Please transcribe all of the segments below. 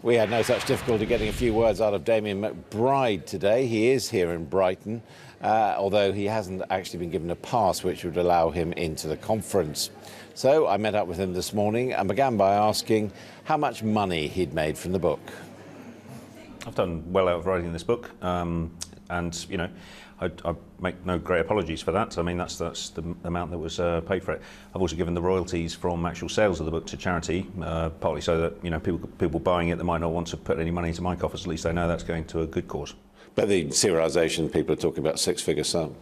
We had no such difficulty getting a few words out of Damian McBride today. He is here in Brighton, although he hasn't actually been given a pass which would allow him into the conference. So I met up with him this morning and began by asking how much money he'd made from the book. I've done well out of writing this book, and you know, I make no great apologies for that. I mean, that's the amount that was paid for it. I've also given the royalties from actual sales of the book to charity, partly so that, you know, people buying it that might not want to put any money into my coffers, at least they know that's going to a good cause. But the serialisation, people are talking about six-figure sum.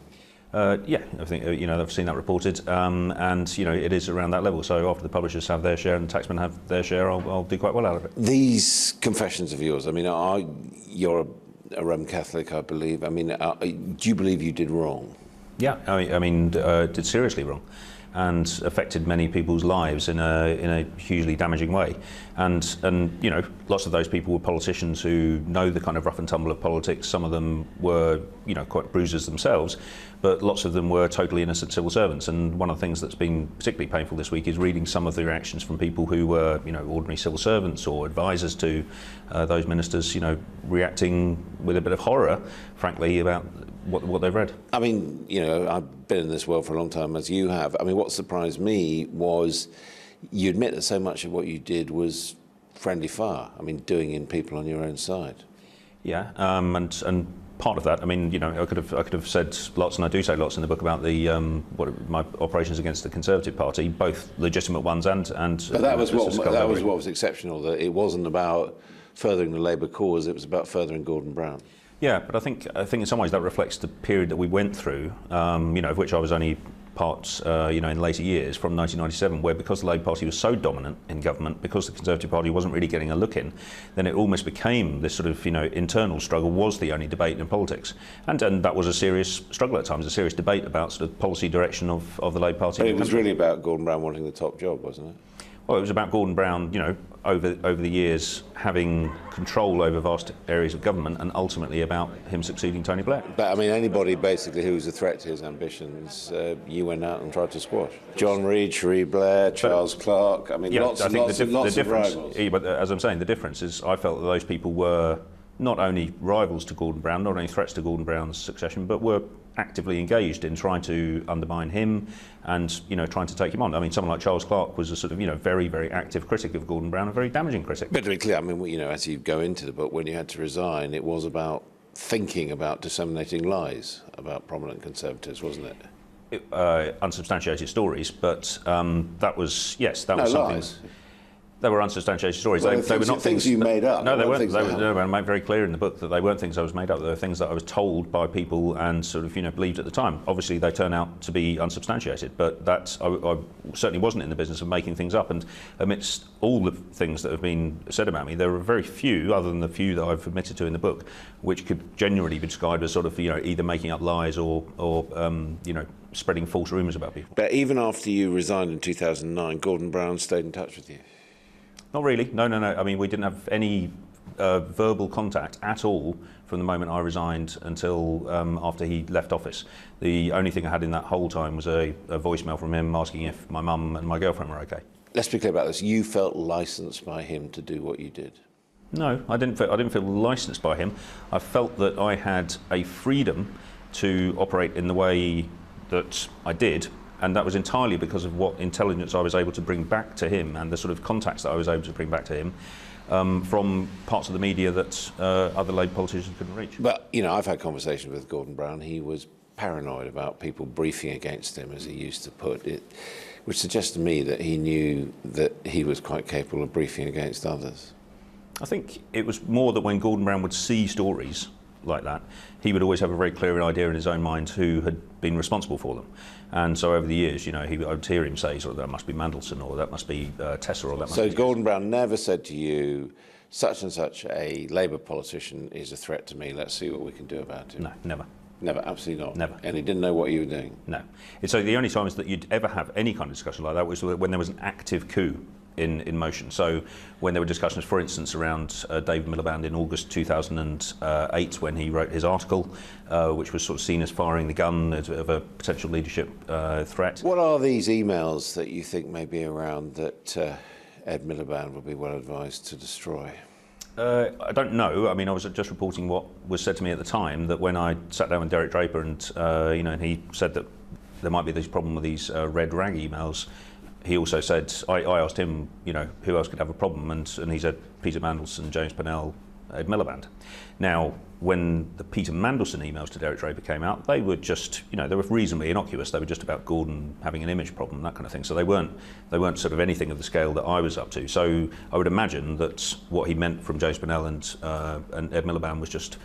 Yeah, I think, you know, I've seen that reported, and you know, it is around that level. So after the publishers have their share and the taxmen have their share, I'll do quite well out of it. These confessions of yours, I mean, you're a Roman Catholic, I believe. I mean, do you believe you did wrong? Yeah, I mean, did seriously wrong, and affected many people's lives in a hugely damaging way. And you know, lots of those people were politicians who know the kind of rough and tumble of politics. Some of them were, you know, quite bruisers themselves, but lots of them were totally innocent civil servants. And one of the things that's been particularly painful this week is reading some of the reactions from people who were, you know, ordinary civil servants or advisors to those ministers, you know, reacting with a bit of horror, frankly, about what they've read. I mean, you know, I've been in this world for a long time, as you have. I mean, what surprised me was you admit that so much of what you did was friendly fire. I mean, doing in people on your own side. Yeah, and part of that, I mean, you know, I could have said lots, and I do say lots in the book about the my operations against the Conservative Party, both legitimate ones and. But that was what was exceptional. That it wasn't about furthering the Labour cause; it was about furthering Gordon Brown. Yeah, but I think in some ways that reflects the period that we went through, you know, of which I was only part, you know, in later years, from 1997, where because the Labour Party was so dominant in government, because the Conservative Party wasn't really getting a look in, then it almost became this sort of, you know, internal struggle was the only debate in politics. And that was a serious struggle at times, a serious debate about sort of policy direction of the Labour Party. But it was really about Gordon Brown wanting the top job, wasn't it? Well, it was about Gordon Brown, you know, over the years having control over vast areas of government, and ultimately about him succeeding Tony Blair. But I mean, anybody basically who was a threat to his ambitions, you went out and tried to squash. John Reid, Cherie Blair, Charles Clarke. I mean, yeah, lots of rivals. But as I'm saying, the difference is I felt that those people were not only rivals to Gordon Brown, not only threats to Gordon Brown's succession, but were actively engaged in trying to undermine him and, you know, trying to take him on. I mean, someone like Charles Clarke was a sort of, you know, very, very active critic of Gordon Brown, a very damaging critic. But to be clear, I mean, you know, as you go into the book, when you had to resign, it was about thinking about disseminating lies about prominent Conservatives, wasn't it? Unsubstantiated stories, but that was, yes, that was something. Lies. They were unsubstantiated stories. Well, they were not things you made up. No, they weren't. I made very clear in the book that they weren't things I was made up. They were things that I was told by people and sort of, you know, believed at the time. Obviously, they turn out to be unsubstantiated, but that I certainly wasn't in the business of making things up. And amidst all the things that have been said about me, there are very few, other than the few that I've admitted to in the book, which could genuinely be described as sort of, you know, either making up lies or you know, spreading false rumours about people. But even after you resigned in 2009, Gordon Brown stayed in touch with you? Not really. No. I mean, we didn't have any verbal contact at all from the moment I resigned until after he left office. The only thing I had in that whole time was a voicemail from him asking if my mum and my girlfriend were okay. Let's be clear about this. You felt licensed by him to do what you did? No, I didn't feel licensed by him. I felt that I had a freedom to operate in the way that I did. And that was entirely because of what intelligence I was able to bring back to him and the sort of contacts that I was able to bring back to him from parts of the media that other Labour politicians couldn't reach. But, you know, I've had conversations with Gordon Brown. He was paranoid about people briefing against him, as he used to put it, which suggests to me that he knew that he was quite capable of briefing against others. I think it was more that when Gordon Brown would see stories like that, he would always have a very clear idea in his own mind who had been responsible for them. And so over the years, you know, I would hear him say, sort of, that must be Mandelson, or that must be Tessa, or that must be... So Gordon Brown never said to you, such and such a Labour politician is a threat to me, let's see what we can do about it? No, never. Never, absolutely not? Never. And he didn't know what you were doing? No. So the only times that you'd ever have any kind of discussion like that was when there was an active coup in motion. So when there were discussions, for instance, around David Miliband in August 2008, when he wrote his article, which was sort of seen as firing the gun of a potential leadership threat. What are these emails that you think may be around that Ed Miliband would be well advised to destroy? I don't know. I mean, I was just reporting what was said to me at the time, that when I sat down with Derek Draper and, and he said that there might be this problem with these red rag emails, he also said, I asked him, who else could have a problem, and he said Peter Mandelson, James Pennell, Ed Miliband. Now, when the Peter Mandelson emails to Derek Draper came out, they were just, they were reasonably innocuous. They were just about Gordon having an image problem, that kind of thing. So they weren't sort of anything of the scale that I was up to. So I would imagine that what he meant from James Pennell and Ed Miliband was just,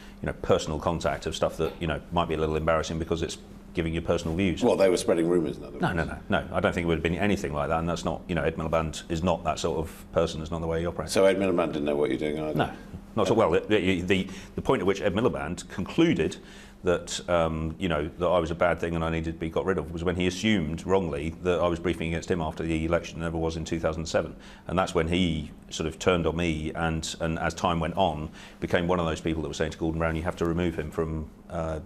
personal contact of stuff that, might be a little embarrassing because it's giving you personal views. Well, they were spreading rumours, in other words. No. I don't think it would have been anything like that, and that's not, Ed Miliband is not that sort of person. It's not the way he operates. So Ed Miliband didn't know what you're doing either? No, not so well. The point at which Ed Miliband concluded that, that I was a bad thing and I needed to be got rid of was when he assumed wrongly that I was briefing against him after the election, never was in 2007. And that's when he sort of turned on me and as time went on, became one of those people that were saying to Gordon Brown, you have to remove him from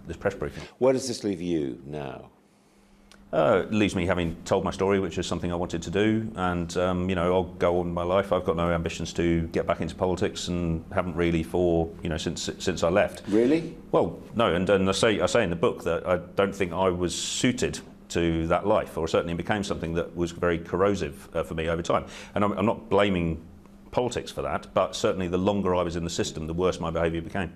this press briefing. Where does this leave you now? It leaves me having told my story, which is something I wanted to do, and I'll go on with my life. I've got no ambitions to get back into politics, and haven't really since I left. Really? Well, no, and I say in the book that I don't think I was suited to that life, or certainly became something that was very corrosive for me over time. And I'm not blaming politics for that, but certainly the longer I was in the system, the worse my behaviour became.